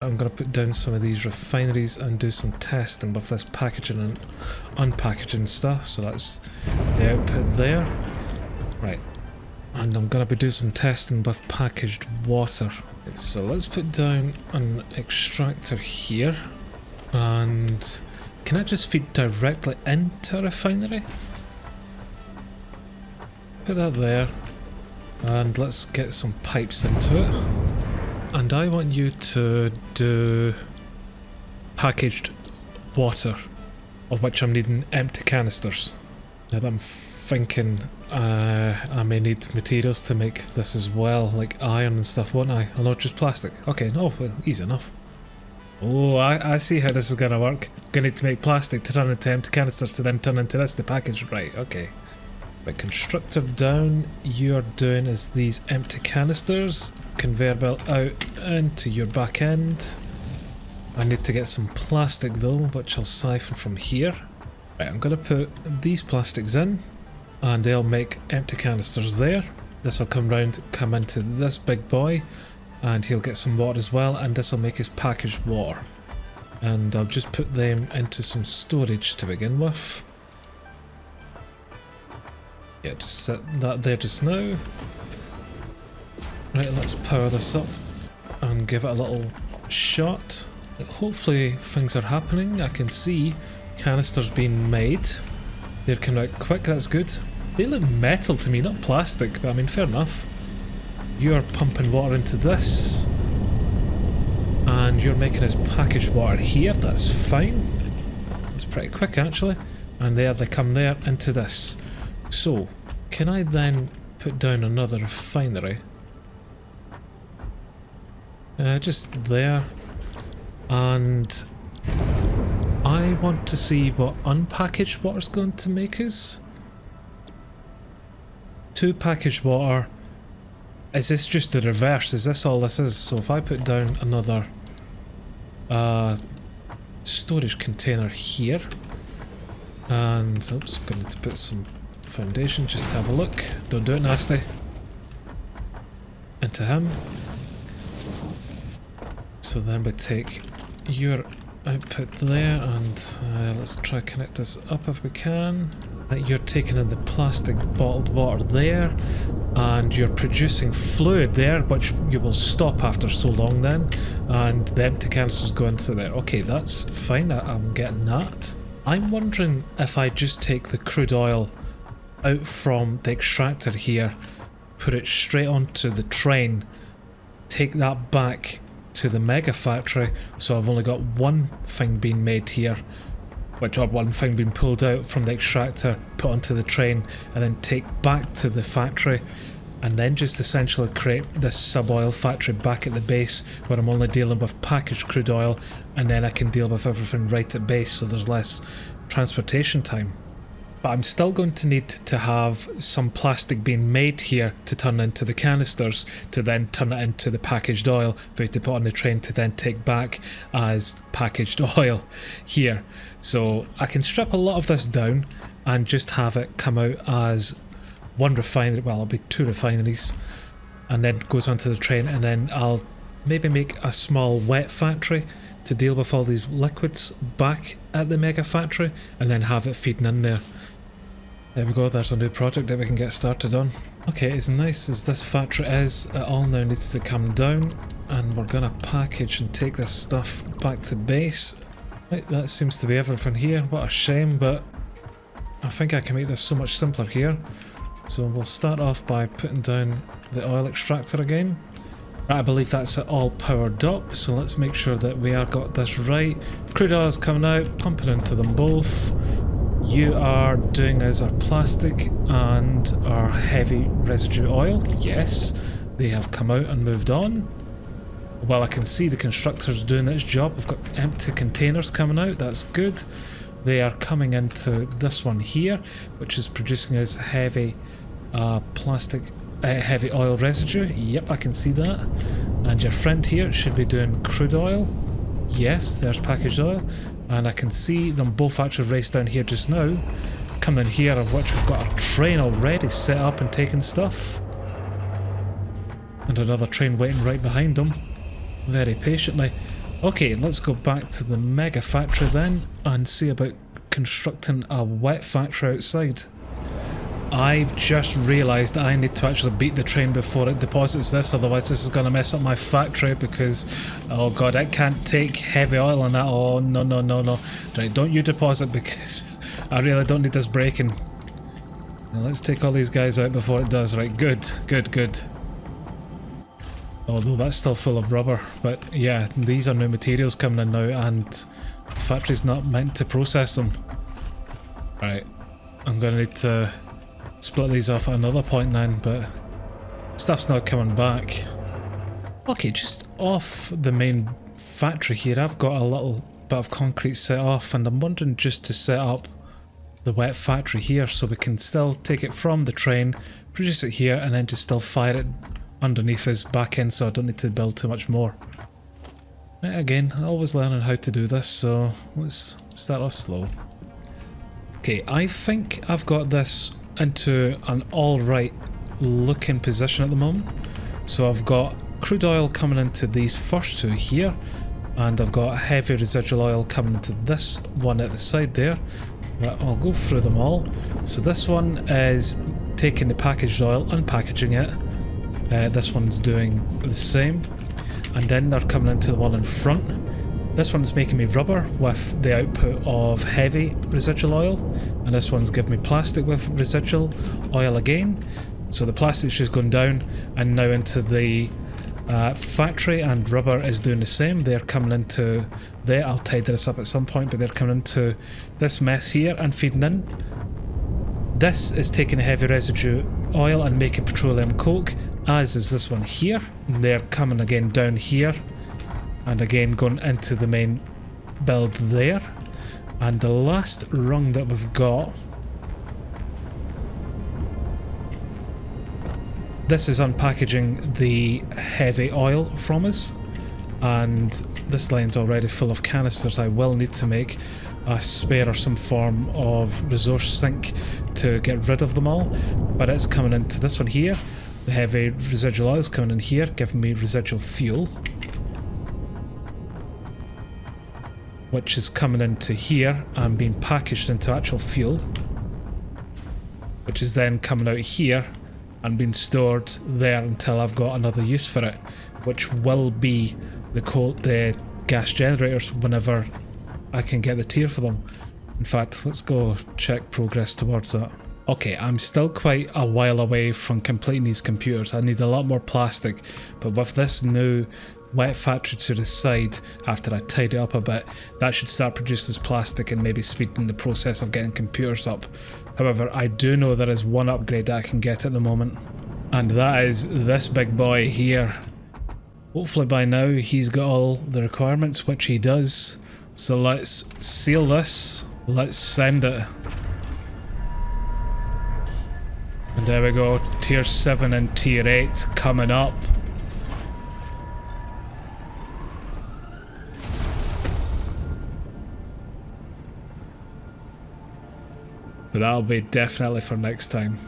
I'm going to put down some of these refineries and do some testing with this packaging and unpackaging stuff. So that's the output there. Right. And I'm going to be doing some testing with packaged water. So let's put down an extractor here. And can I just feed directly into a refinery? Put that there. And let's get some pipes into it. And I want you to do packaged water, of which I'm needing empty canisters. Now that I'm thinking I may need materials to make this as well, like iron and stuff, won't I? Or not just plastic. Okay, no, well, easy enough. Oh, I see how this is going to work. Gonna need to make plastic to turn into empty canisters to then turn into this to package. Right, okay. Right, constructor down, you're doing is these empty canisters, conveyor belt out into your back end. I need to get some plastic though, which I'll siphon from here. Right, I'm going to put these plastics in, and they'll make empty canisters there. This will come round, come into this big boy, and he'll get some water as well, and this will make his packaged water. And I'll just put them into some storage to begin with. Yeah, just set that there just now. Right, let's power this up and give it a little shot. Hopefully things are happening. I can see canisters being made. They're coming out quick, that's good. They look metal to me, not plastic, but I mean, fair enough. You're pumping water into this. And you're making his packaged water here, that's fine. It's pretty quick actually. And there they come there into this. So, can I then put down another refinery? Just there. And I want to see what unpackaged water is going to make us. 2 packaged water. Is this just the reverse? Is this all this is? So if I put down another storage container here. And, oops, I'm going to put some foundation just to have a look. Don't do it nasty. Into him. So then we take your output there and let's try to connect this up if we can. You're taking in the plastic bottled water there and you're producing fluid there, which you will stop after so long then, and the empty canisters go into there. Okay, that's fine, I'm getting that. I'm wondering if I just take the crude oil out from the extractor here, put it straight onto the train, take that back to the mega factory, so I've only got one thing being made here, or one thing being pulled out from the extractor, put onto the train, and then take back to the factory, and then just essentially create this sub-oil factory back at the base where I'm only dealing with packaged crude oil, and then I can deal with everything right at base so there's less transportation time. But I'm still going to need to have some plastic being made here to turn into the canisters, to then turn it into the packaged oil for you to put on the train to then take back as packaged oil here. So I can strip a lot of this down and just have it come out as one refinery, well it'll be 2 refineries, and then goes onto the train, and then I'll maybe make a small wet factory to deal with all these liquids back at the mega factory, and then have it feeding in there. There we go, there's a new project that we can get started on. Okay, as nice as this factory is, it all now needs to come down, and we're gonna package and take this stuff back to base. Right, that seems to be everything here. What a shame, but I think I can make this so much simpler here. So we'll start off by putting down the oil extractor again. Right, I believe that's it all powered up, so let's make sure that we are got this right. Crude oil's coming out, pumping into them both. You are doing as our plastic and our heavy residue oil. Yes, they have come out and moved on. Well, I can see the constructor's doing its job. We've got empty containers coming out, that's good. They are coming into this one here, which is producing as heavy heavy oil residue. Yep, I can see that. And your friend here should be doing crude oil. Yes, there's packaged oil. And I can see them both actually race down here just now. Coming in here, of which we've got a train already set up and taking stuff. And another train waiting right behind them, very patiently. Okay, let's go back to the mega factory then and see about constructing a wet factory outside. I've just realised I need to actually beat the train before it deposits this, otherwise this is going to mess up my factory because, oh god, it can't take heavy oil on that. Oh no no no no. Right, don't you deposit because I really don't need this breaking. Now let's take all these guys out before it does. Right, good, good, good. Although that's still full of rubber, but yeah, these are new materials coming in now and the factory's not meant to process them. Right, I'm going to need to split these off at another point then, but stuff's not coming back. Okay, just off the main factory here, I've got a little bit of concrete set off and I'm wondering just to set up the wet factory here so we can still take it from the train, produce it here and then just still fire it underneath his back end so I don't need to build too much more. Right, again, always learning how to do this, so let's start off slow. Okay, I think I've got this into an alright looking position at the moment. So I've got crude oil coming into these first two here, and I've got heavy residual oil coming into this one at the side there. But I'll go through them all. So this one is taking the packaged oil, unpackaging it. This one's doing the same, and then they're coming into the one in front. This one's making me rubber with the output of heavy residual oil, and this one's giving me plastic with residual oil again. So the plastic's just going down and now into the factory, and rubber is doing the same. They're coming into there. I'll tidy this up at some point, but they're coming into this mess here and feeding in. This is taking heavy residue oil and making petroleum coke, as is this one here. They're coming again down here and again going into the main build there. And the last rung that we've got, this is unpackaging the heavy oil from us, and this line's already full of canisters. I will need to make a spare or some form of resource sink to get rid of them all, but it's coming into this one here. The heavy residual oil is coming in here, giving me residual fuel, which is coming into here and being packaged into actual fuel, which is then coming out here and being stored there until I've got another use for it, which will be the gas generators whenever I can get the tier for them. In fact, let's go check progress towards that. Okay, I'm still quite a while away from completing these computers. I need a lot more plastic, but with this new wet factory to the side, after I tidy up a bit, that should start producing this plastic and maybe speeding the process of getting computers up. However, I do know there is one upgrade that I can get at the moment, and that is this big boy here. Hopefully by now he's got all the requirements, which he does. So let's seal this, let's send it. And there we go, tier 7 and tier 8 coming up. But that'll be definitely for next time.